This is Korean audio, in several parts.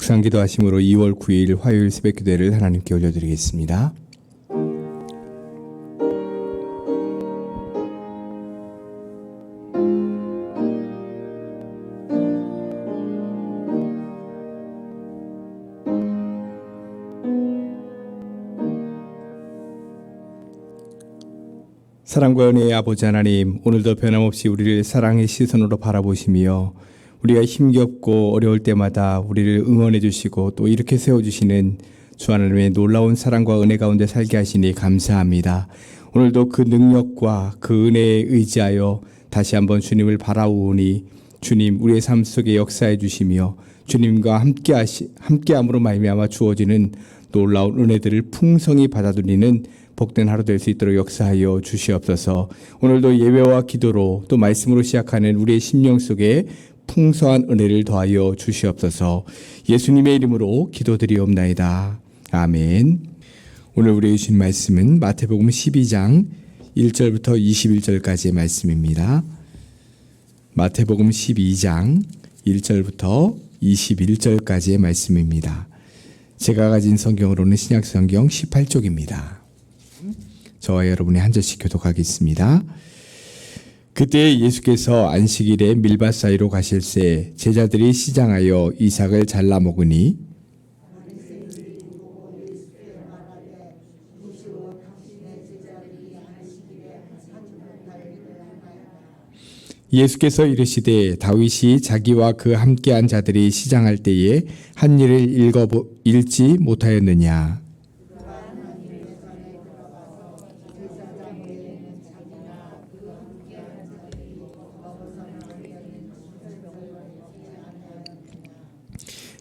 묵상기도 하심으로 2월 9일 화요일 새벽기도회를 하나님께 올려드리겠습니다. 사랑과 은혜의 아버지 하나님, 오늘도 변함없이 우리를 사랑의 시선으로 바라보시며 우리가 힘겹고 어려울 때마다 우리를 응원해 주시고 또 이렇게 세워주시는 주 하나님의 놀라운 사랑과 은혜 가운데 살게 하시니 감사합니다. 오늘도 그 능력과 그 은혜에 의지하여 다시 한번 주님을 바라오니 주님 우리의 삶 속에 역사해 주시며 주님과 함께함으로 말미암아 주어지는 놀라운 은혜들을 풍성히 받아들이는 복된 하루 될 수 있도록 역사하여 주시옵소서. 오늘도 예배와 기도로 또 말씀으로 시작하는 우리의 심령 속에 풍성한 은혜를 더하여 주시옵소서. 예수님의 이름으로 기도드리옵나이다. 아멘. 오늘 우리에게 주신 말씀은 마태복음 12장 1절부터 21절까지의 말씀입니다. 마태복음 12장 1절부터 21절까지의 말씀입니다. 제가 가진 성경으로는 신약성경 18쪽입니다. 저와 여러분이 한 절씩 교독하겠습니다. 그때 예수께서 안식일에 밀밭 사이로 가실새 제자들이 시장하여 이삭을 잘라 먹으니 예수께서 이르시되 다윗이 자기와 그 함께한 자들이 시장할 때에 한 일을 읽지 못하였느냐.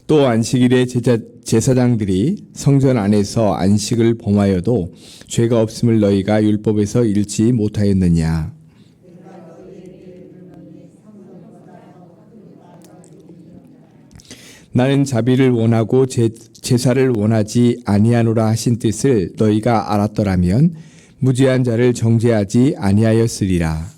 또 안식일에 제사장들이 성전 안에서 안식을 범하여도 죄가 없음을 너희가 율법에서 읽지 못하였느냐. 나는 자비를 원하고 제사를 원하지 아니하노라 하신 뜻을 너희가 알았더라면 무죄한 자를 정죄하지 아니하였으리라.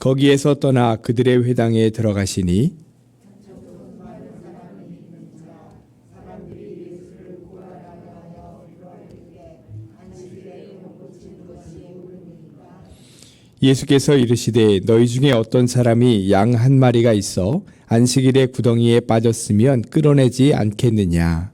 거기에서 떠나 그들의 회당에 들어가시니 예수께서 이르시되 너희 중에 어떤 사람이 양 한 마리가 있어 안식일에 구덩이에 빠졌으면 끌어내지 않겠느냐.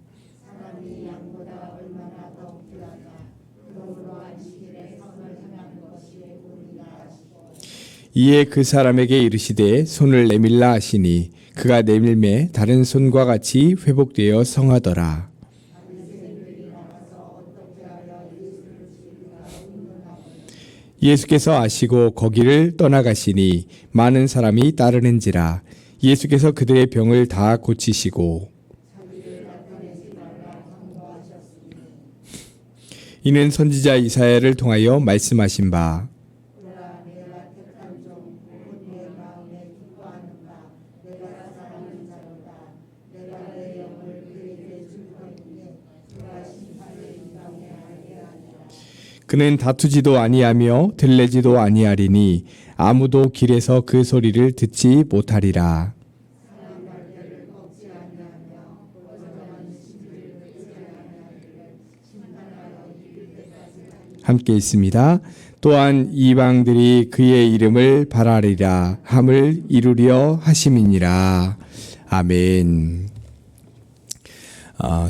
이에 그 사람에게 이르시되 손을 내밀라 하시니 그가 내밀매 다른 손과 같이 회복되어 성하더라. 예수께서 아시고 거기를 떠나가시니 많은 사람이 따르는지라. 예수께서 그들의 병을 다 고치시고 이는 선지자 이사야를 통하여 말씀하신 바 그는 다투지도 아니하며 들레지도 아니하리니 아무도 길에서 그 소리를 듣지 못하리라. 함께 있습니다. 또한 이방들이 그의 이름을 바라리라 함을 이루려 하심이니라. 아멘.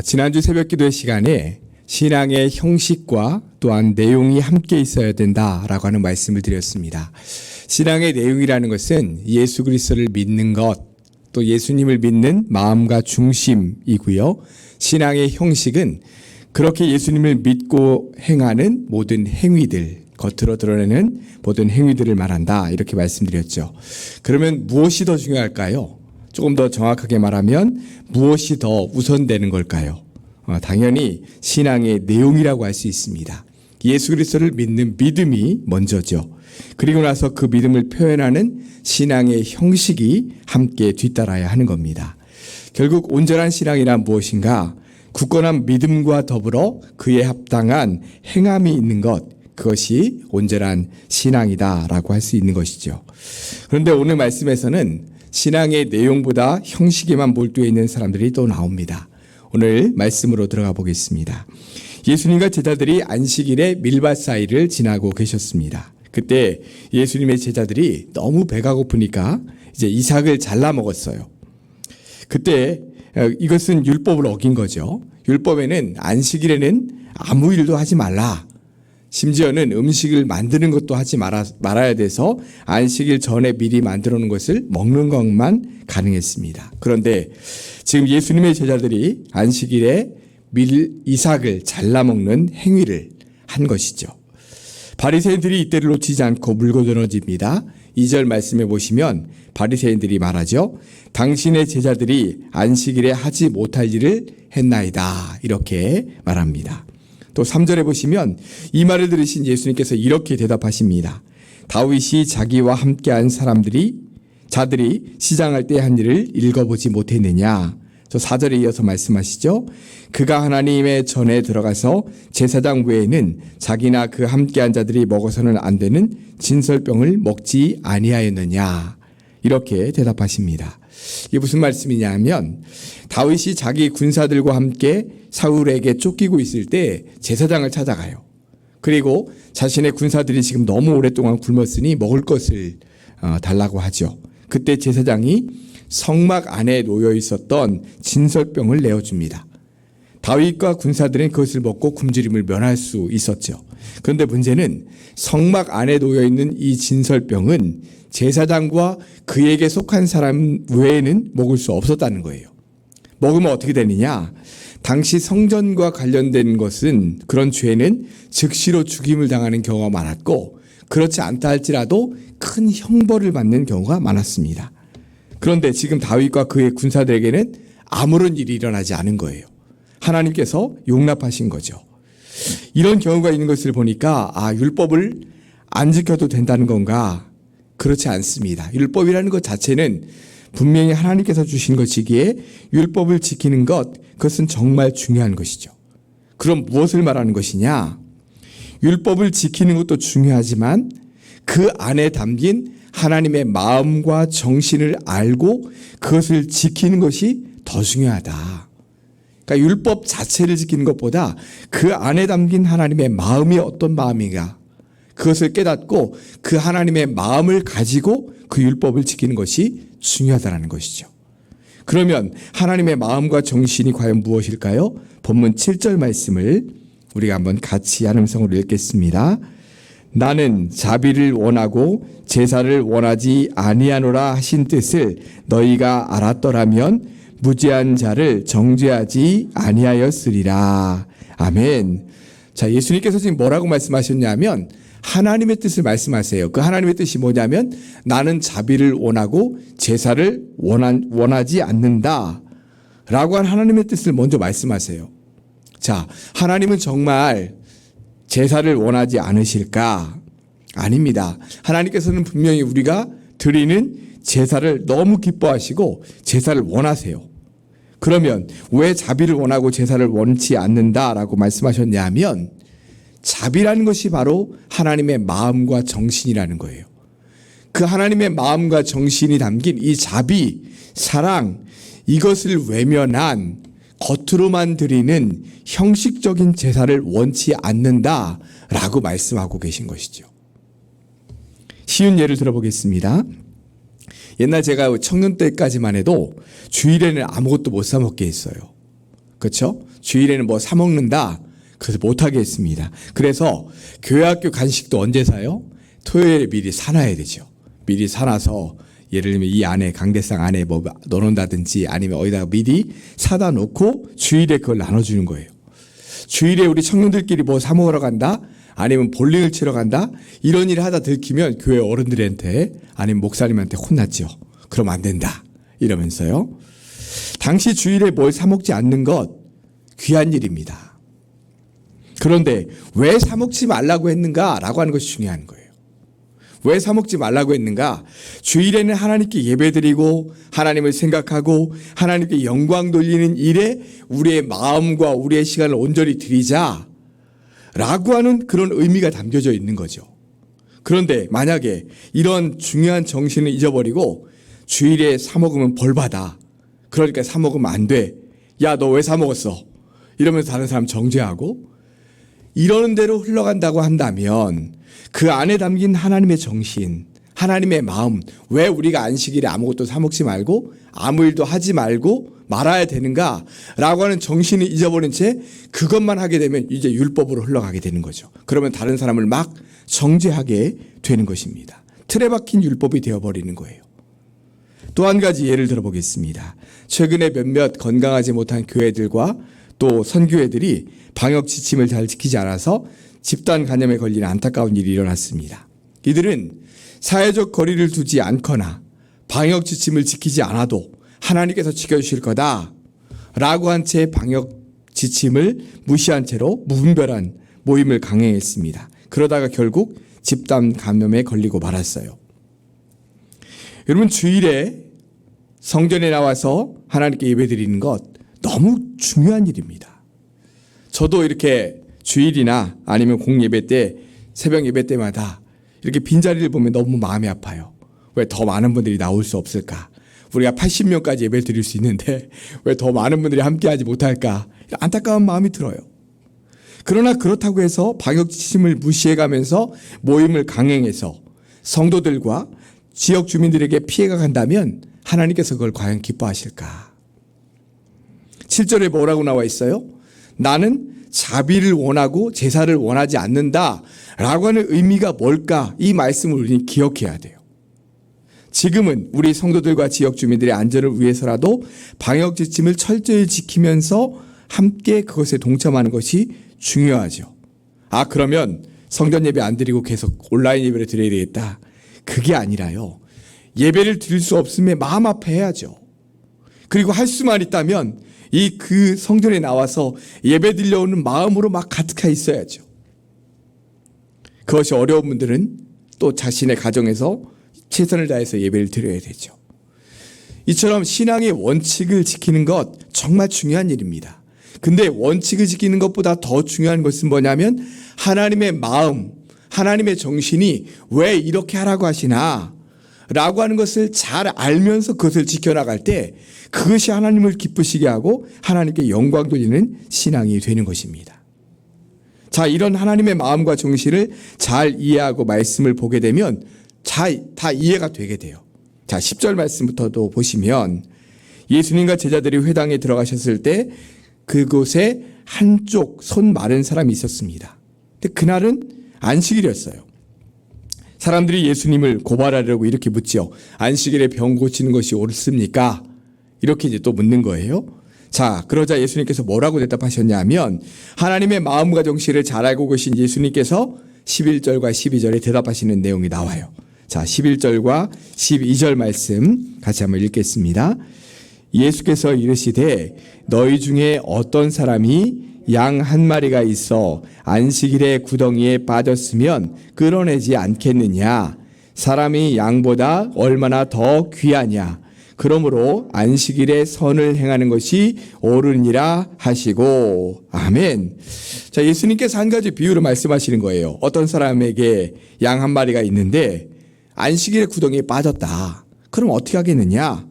지난주 새벽기도의 시간에 신앙의 형식과 또한 내용이 함께 있어야 된다라고 하는 말씀을 드렸습니다. 신앙의 내용이라는 것은 예수 그리스도를 믿는 것, 또 예수님을 믿는 마음과 중심이고요. 신앙의 형식은 그렇게 예수님을 믿고 행하는 모든 행위들, 겉으로 드러내는 모든 행위들을 말한다 이렇게 말씀드렸죠. 그러면 무엇이 더 중요할까요? 조금 더 정확하게 말하면 무엇이 더 우선되는 걸까요? 당연히 신앙의 내용이라고 할 수 있습니다. 예수 그리스도를 믿는 믿음이 먼저죠. 그리고 나서 그 믿음을 표현하는 신앙의 형식이 함께 뒤따라야 하는 겁니다. 결국 온전한 신앙이란 무엇인가? 굳건한 믿음과 더불어 그에 합당한 행함이 있는 것, 그것이 온전한 신앙이다라고 할 수 있는 것이죠. 그런데 오늘 말씀에서는 신앙의 내용보다 형식에만 몰두해 있는 사람들이 또 나옵니다. 오늘 말씀으로 들어가 보겠습니다. 예수님과 제자들이 안식일에 밀밭 사이를 지나고 계셨습니다. 그때 예수님의 제자들이 너무 배가 고프니까 이제 이삭을 잘라 먹었어요. 그때 이것은 율법을 어긴 거죠. 율법에는 안식일에는 아무 일도 하지 말라. 심지어는 음식을 만드는 것도 하지 말아야 돼서 안식일 전에 미리 만들어 놓은 것을 먹는 것만 가능했습니다. 그런데 지금 예수님의 제자들이 안식일에 이삭을 잘라 먹는 행위를 한 것이죠. 바리새인들이 이때를 놓치지 않고 물고 늘어집니다. 2절 말씀해 보시면 바리새인들이 말하죠. 당신의 제자들이 안식일에 하지 못할 일을 했나이다. 이렇게 말합니다. 또 3절에 보시면 이 말을 들으신 예수님께서 이렇게 대답하십니다. 다윗이 자기와 함께한 자들이 시장할 때 한 일을 읽어보지 못했느냐. 저 4절에 이어서 말씀하시죠. 그가 하나님의 전에 들어가서 제사장 외에는 자기나 그 함께한 자들이 먹어서는 안 되는 진설병을 먹지 아니하였느냐. 이렇게 대답하십니다. 이게 무슨 말씀이냐면 다윗이 자기 군사들과 함께 사울에게 쫓기고 있을 때 제사장을 찾아가요. 그리고 자신의 군사들이 지금 너무 오랫동안 굶었으니 먹을 것을 달라고 하죠. 그때 제사장이 성막 안에 놓여 있었던 진설병을 내어줍니다. 다윗과 군사들은 그것을 먹고 굶주림을 면할 수 있었죠. 그런데 문제는 성막 안에 놓여 있는 이 진설병은 제사장과 그에게 속한 사람 외에는 먹을 수 없었다는 거예요. 먹으면 어떻게 되느냐? 당시 성전과 관련된 것은 그런 죄는 즉시로 죽임을 당하는 경우가 많았고 그렇지 않다 할지라도 큰 형벌을 받는 경우가 많았습니다. 그런데 지금 다윗과 그의 군사들에게는 아무런 일이 일어나지 않은 거예요. 하나님께서 용납하신 거죠. 이런 경우가 있는 것을 보니까 율법을 안 지켜도 된다는 건가? 그렇지 않습니다. 율법이라는 것 자체는 분명히 하나님께서 주신 것이기에 율법을 지키는 그것은 정말 중요한 것이죠. 그럼 무엇을 말하는 것이냐? 율법을 지키는 것도 중요하지만 그 안에 담긴 하나님의 마음과 정신을 알고 그것을 지키는 것이 더 중요하다. 그러니까 율법 자체를 지키는 것보다 그 안에 담긴 하나님의 마음이 어떤 마음인가 그것을 깨닫고 그 하나님의 마음을 가지고 그 율법을 지키는 것이 중요하다는 것이죠. 그러면 하나님의 마음과 정신이 과연 무엇일까요? 본문 7절 말씀을 우리가 한번 같이 한 음성으로 읽겠습니다. 나는 자비를 원하고 제사를 원하지 아니하노라 하신 뜻을 너희가 알았더라면 무죄한 자를 정죄하지 아니하였으리라. 아멘. 자, 예수님께서 지금 뭐라고 말씀하셨냐면 하나님의 뜻을 말씀하세요. 그 하나님의 뜻이 뭐냐면 나는 자비를 원하고 제사를 원하지 않는다 라고 한 하나님의 뜻을 먼저 말씀하세요. 자, 하나님은 정말 제사를 원하지 않으실까? 아닙니다. 하나님께서는 분명히 우리가 드리는 제사를 너무 기뻐하시고 제사를 원하세요. 그러면 왜 자비를 원하고 제사를 원치 않는다라고 말씀하셨냐면 자비라는 것이 바로 하나님의 마음과 정신이라는 거예요. 그 하나님의 마음과 정신이 담긴 이 자비, 사랑, 이것을 외면한 겉으로만 드리는 형식적인 제사를 원치 않는다라고 말씀하고 계신 것이죠. 쉬운 예를 들어보겠습니다. 옛날 제가 청년 때까지만 해도 주일에는 아무것도 못 사 먹게 했어요. 그렇죠? 주일에는 뭐 사 먹는다. 그래서 못하게 했습니다. 그래서 교회 학교 간식도 언제 사요? 토요일에 미리 사놔야 되죠. 미리 사놔서 예를 들면 이 안에 강대상 안에 뭐 넣어놓는다든지 아니면 어디다가 미리 사다 놓고 주일에 그걸 나눠주는 거예요. 주일에 우리 청년들끼리 뭐 사 먹으러 간다? 아니면 볼링을 치러 간다? 이런 일을 하다 들키면 교회 어른들한테 아니면 목사님한테 혼났죠. 그러면 안 된다. 이러면서요. 당시 주일에 뭘 사 먹지 않는 것 귀한 일입니다. 그런데 왜 사 먹지 말라고 했는가라고 하는 것이 중요한 거예요. 왜 사 먹지 말라고 했는가? 주일에는 하나님께 예배드리고 하나님을 생각하고 하나님께 영광 돌리는 일에 우리의 마음과 우리의 시간을 온전히 드리자 라고 하는 그런 의미가 담겨져 있는 거죠. 그런데 만약에 이런 중요한 정신을 잊어버리고 주일에 사 먹으면 벌 받아. 그러니까 사 먹으면 안 돼. 야, 너 왜 사 먹었어? 이러면서 다른 사람 정죄하고 이러는 대로 흘러간다고 한다면 그 안에 담긴 하나님의 정신, 하나님의 마음, 왜 우리가 안식일에 아무것도 사 먹지 말고 아무 일도 하지 말고 말아야 되는가 라고 하는 정신을 잊어버린 채 그것만 하게 되면 이제 율법으로 흘러가게 되는 거죠. 그러면 다른 사람을 막 정죄하게 되는 것입니다. 틀에 박힌 율법이 되어버리는 거예요. 또 한 가지 예를 들어보겠습니다. 최근에 몇몇 건강하지 못한 교회들과 또 선교회들이 방역 지침을 잘 지키지 않아서 집단 감염에 걸리는 안타까운 일이 일어났습니다. 이들은 사회적 거리를 두지 않거나 방역 지침을 지키지 않아도 하나님께서 지켜주실 거다 라고 한 채 방역 지침을 무시한 채로 무분별한 모임을 강행했습니다. 그러다가 결국 집단 감염에 걸리고 말았어요. 여러분, 주일에 성전에 나와서 하나님께 예배드리는 것 너무 중요한 일입니다. 저도 이렇게 주일이나 아니면 공예배 때, 새벽 예배 때마다 이렇게 빈자리를 보면 너무 마음이 아파요. 왜 더 많은 분들이 나올 수 없을까? 우리가 80명까지 예배를 드릴 수 있는데 왜 더 많은 분들이 함께하지 못할까? 안타까운 마음이 들어요. 그러나 그렇다고 해서 방역 지침을 무시해가면서 모임을 강행해서 성도들과 지역 주민들에게 피해가 간다면 하나님께서 그걸 과연 기뻐하실까? 7절에 뭐라고 나와 있어요? 나는 자비를 원하고 제사를 원하지 않는다 라고 하는 의미가 뭘까? 이 말씀을 우리는 기억해야 돼요. 지금은 우리 성도들과 지역 주민들의 안전을 위해서라도 방역 지침을 철저히 지키면서 함께 그것에 동참하는 것이 중요하죠. 그러면 성전 예배 안 드리고 계속 온라인 예배를 드려야 되겠다. 그게 아니라요. 예배를 드릴 수 없으면 마음 아파해야죠. 그리고 할 수만 있다면 그 성전에 나와서 예배 드려오는 마음으로 막 가득해 있어야죠. 그것이 어려운 분들은 또 자신의 가정에서 최선을 다해서 예배를 드려야 되죠. 이처럼 신앙의 원칙을 지키는 것 정말 중요한 일입니다. 근데 원칙을 지키는 것보다 더 중요한 것은 뭐냐면 하나님의 마음, 하나님의 정신이 왜 이렇게 하라고 하시나 라고 하는 것을 잘 알면서 그것을 지켜나갈 때 그것이 하나님을 기쁘시게 하고 하나님께 영광 돌리는 신앙이 되는 것입니다. 자, 이런 하나님의 마음과 정신을 잘 이해하고 말씀을 보게 되면 다 이해가 되게 돼요. 자, 10절 말씀부터도 보시면 예수님과 제자들이 회당에 들어가셨을 때 그곳에 한쪽 손 마른 사람이 있었습니다. 근데 그날은 안식일이었어요. 사람들이 예수님을 고발하려고 이렇게 묻죠. 안식일에 병 고치는 것이 옳습니까? 이렇게 이제 또 묻는 거예요. 자, 그러자 예수님께서 뭐라고 대답하셨냐면 하나님의 마음과 정신을 잘 알고 계신 예수님께서 11절과 12절에 대답하시는 내용이 나와요. 자, 11절과 12절 말씀 같이 한번 읽겠습니다. 예수께서 이르시되 너희 중에 어떤 사람이 양 한 마리가 있어 안식일에 구덩이에 빠졌으면 끌어내지 않겠느냐? 사람이 양보다 얼마나 더 귀하냐? 그러므로 안식일에 선을 행하는 것이 옳으니라 하시고. 아멘. 자, 예수님께서 한 가지 비유로 말씀하시는 거예요. 어떤 사람에게 양 한 마리가 있는데 안식일에 구덩이에 빠졌다. 그럼 어떻게 하겠느냐?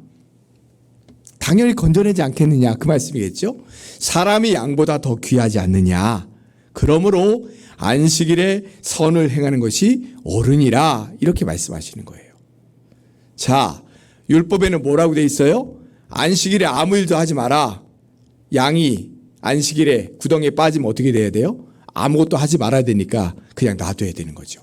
당연히 건져내지 않겠느냐, 그 말씀이겠죠. 사람이 양보다 더 귀하지 않느냐. 그러므로 안식일에 선을 행하는 것이 옳으니라, 이렇게 말씀하시는 거예요. 자, 율법에는 뭐라고 돼 있어요? 안식일에 아무 일도 하지 마라. 양이 안식일에 구덩이에 빠지면 어떻게 돼야 돼요? 아무것도 하지 말아야 되니까 그냥 놔둬야 되는 거죠.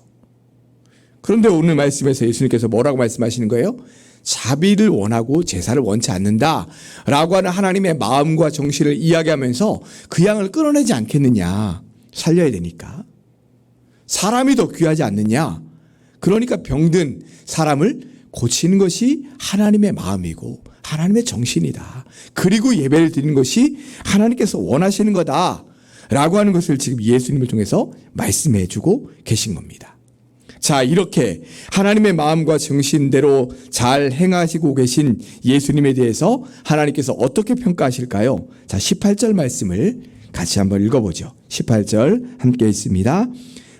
그런데 오늘 말씀에서 예수님께서 뭐라고 말씀하시는 거예요? 자비를 원하고 제사를 원치 않는다 라고 하는 하나님의 마음과 정신을 이야기하면서 그 양을 끌어내지 않겠느냐. 살려야 되니까. 사람이 더 귀하지 않느냐. 그러니까 병든 사람을 고치는 것이 하나님의 마음이고 하나님의 정신이다. 그리고 예배를 드리는 것이 하나님께서 원하시는 거다 라고 하는 것을 지금 예수님을 통해서 말씀해 주고 계신 겁니다. 자, 이렇게 하나님의 마음과 정신대로 잘 행하시고 계신 예수님에 대해서 하나님께서 어떻게 평가하실까요? 자, 18절 말씀을 같이 한번 읽어보죠. 18절 함께 있습니다.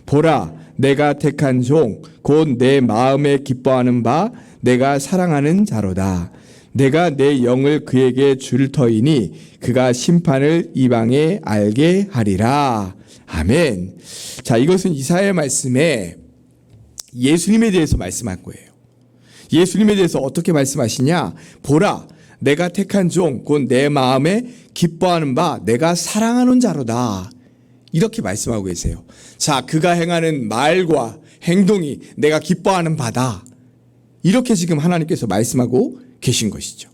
보라, 내가 택한 종 곧 내 마음에 기뻐하는 바 내가 사랑하는 자로다. 내가 내 영을 그에게 줄 터이니 그가 심판을 이방에 알게 하리라. 아멘. 자, 이것은 이사야의 말씀에 예수님에 대해서 말씀한 거예요. 예수님에 대해서 어떻게 말씀하시냐? 보라, 내가 택한 종 곧 내 마음에 기뻐하는 바 내가 사랑하는 자로다. 이렇게 말씀하고 계세요. 자, 그가 행하는 말과 행동이 내가 기뻐하는 바다. 이렇게 지금 하나님께서 말씀하고 계신 것이죠.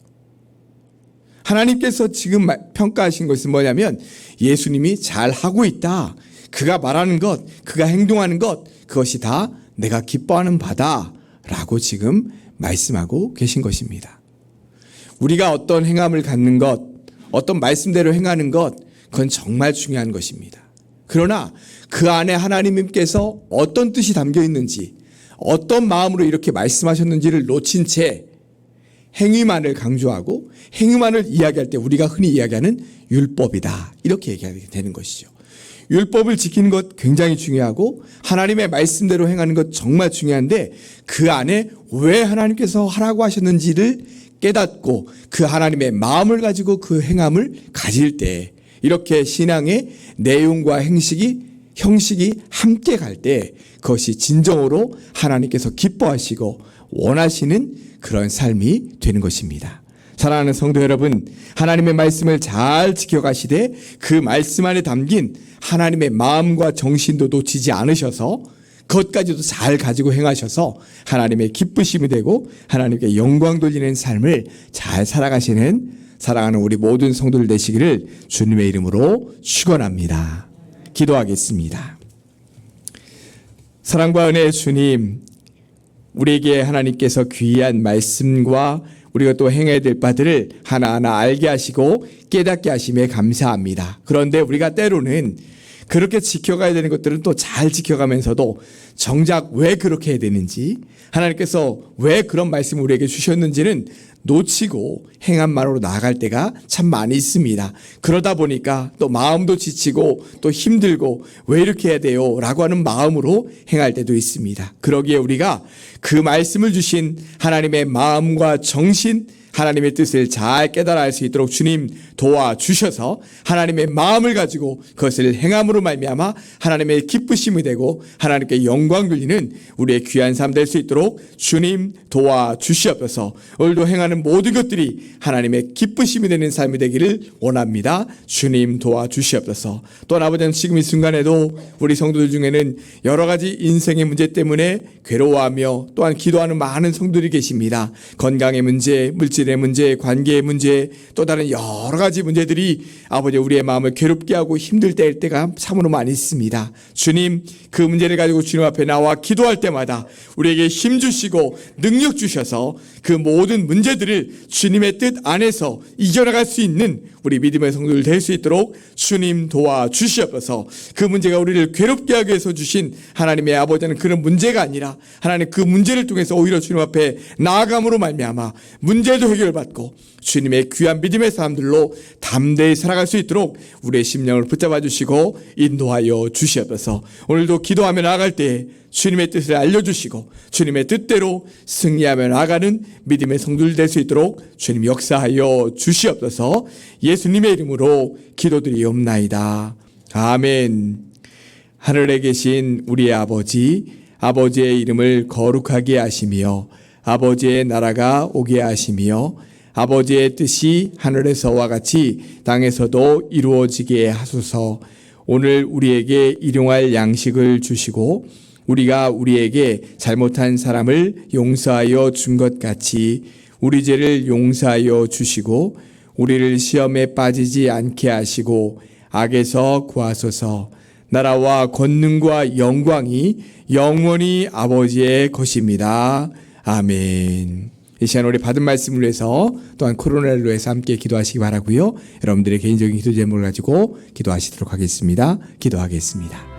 하나님께서 지금 평가하신 것은 뭐냐면 예수님이 잘하고 있다. 그가 말하는 것, 그가 행동하는 것, 그것이 다 내가 기뻐하는 바다 라고 지금 말씀하고 계신 것입니다. 우리가 어떤 행함을 갖는 것, 어떤 말씀대로 행하는 것, 그건 정말 중요한 것입니다. 그러나 그 안에 하나님께서 어떤 뜻이 담겨 있는지, 어떤 마음으로 이렇게 말씀하셨는지를 놓친 채 행위만을 강조하고 행위만을 이야기할 때 우리가 흔히 이야기하는 율법이다. 이렇게 얘기하게 되는 것이죠. 율법을 지키는 것 굉장히 중요하고 하나님의 말씀대로 행하는 것 정말 중요한데 그 안에 왜 하나님께서 하라고 하셨는지를 깨닫고 그 하나님의 마음을 가지고 그 행함을 가질 때 이렇게 신앙의 내용과 형식이 함께 갈 때 그것이 진정으로 하나님께서 기뻐하시고 원하시는 그런 삶이 되는 것입니다. 사랑하는 성도 여러분, 하나님의 말씀을 잘 지켜가시되 그 말씀 안에 담긴 하나님의 마음과 정신도 놓치지 않으셔서 그것까지도 잘 가지고 행하셔서 하나님의 기쁘심이 되고 하나님께 영광 돌리는 삶을 잘 살아가시는 사랑하는 우리 모든 성도들 되시기를 주님의 이름으로 축원합니다. 기도하겠습니다. 사랑과 은혜의 주님, 우리에게 하나님께서 귀한 말씀과 우리가 또 행해야 될 바들을 하나하나 알게 하시고 깨닫게 하심에 감사합니다. 그런데 우리가 때로는 그렇게 지켜가야 되는 것들은 또 잘 지켜가면서도 정작 왜 그렇게 해야 되는지, 하나님께서 왜 그런 말씀을 우리에게 주셨는지는 놓치고 행함만으로 나아갈 때가 참 많이 있습니다. 그러다 보니까 또 마음도 지치고 또 힘들고 왜 이렇게 해야 돼요? 라고 하는 마음으로 행할 때도 있습니다. 그러기에 우리가 그 말씀을 주신 하나님의 마음과 정신, 하나님의 뜻을 잘 깨달아 알 수 있도록 주님 도와주셔서 하나님의 마음을 가지고 그것을 행함으로 말미암아 하나님의 기쁘심이 되고 하나님께 영광 돌리는 우리의 귀한 삶 될 수 있도록 주님 도와주시옵소서. 오늘도 행하는 모든 것들이 하나님의 기쁘심이 되는 삶이 되기를 원합니다. 주님 도와주시옵소서. 또한 아버지는 지금 이 순간에도 우리 성도들 중에는 여러 가지 인생의 문제 때문에 괴로워하며 또한 기도하는 많은 성도들이 계십니다. 건강의 문제, 물질의 문제, 관계의 문제, 또 다른 여러 가지 문제들이 아버지 우리의 마음을 괴롭게 하고 힘들 때가 참으로 많이 있습니다. 주님, 그 문제를 가지고 주님 앞에 나와 기도할 때마다 우리에게 힘 주시고 능력 주셔서 그 모든 문제들을 주님의 뜻 안에서 이겨나갈 수 있는 우리 믿음의 성도들 될 수 있도록 주님 도와주시옵소서. 그 문제가 우리를 괴롭게 하기 위해서 주신 하나님의 아버지는 그런 문제가 아니라 하나님 그 문제를 통해서 오히려 주님 앞에 나아감으로 말미암아 문제도 해결받고 주님의 귀한 믿음의 사람들로 담대히 살아갈 수 있도록 우리의 심령을 붙잡아 주시고 인도하여 주시옵소서. 오늘도 기도하며 나아갈 때 주님의 뜻을 알려주시고 주님의 뜻대로 승리하며 나아가는 믿음의 성도들 될 수 있도록 주님 역사하여 주시옵소서. 예수님의 이름으로 기도드리옵나이다. 아멘. 하늘에 계신 우리의 아버지, 아버지의 이름을 거룩하게 하시며 아버지의 나라가 오게 하시며 아버지의 뜻이 하늘에서와 같이 땅에서도 이루어지게 하소서. 오늘 우리에게 일용할 양식을 주시고 우리가 우리에게 잘못한 사람을 용서하여 준 것 같이 우리 죄를 용서하여 주시고 우리를 시험에 빠지지 않게 하시고 악에서 구하소서. 나라와 권능과 영광이 영원히 아버지의 것입니다. 아멘. 이 시간 우리 받은 말씀을 위해서 또한 코로나를 위해서 함께 기도하시기 바라고요. 여러분들의 개인적인 기도 제목을 가지고 기도하시도록 하겠습니다. 기도하겠습니다.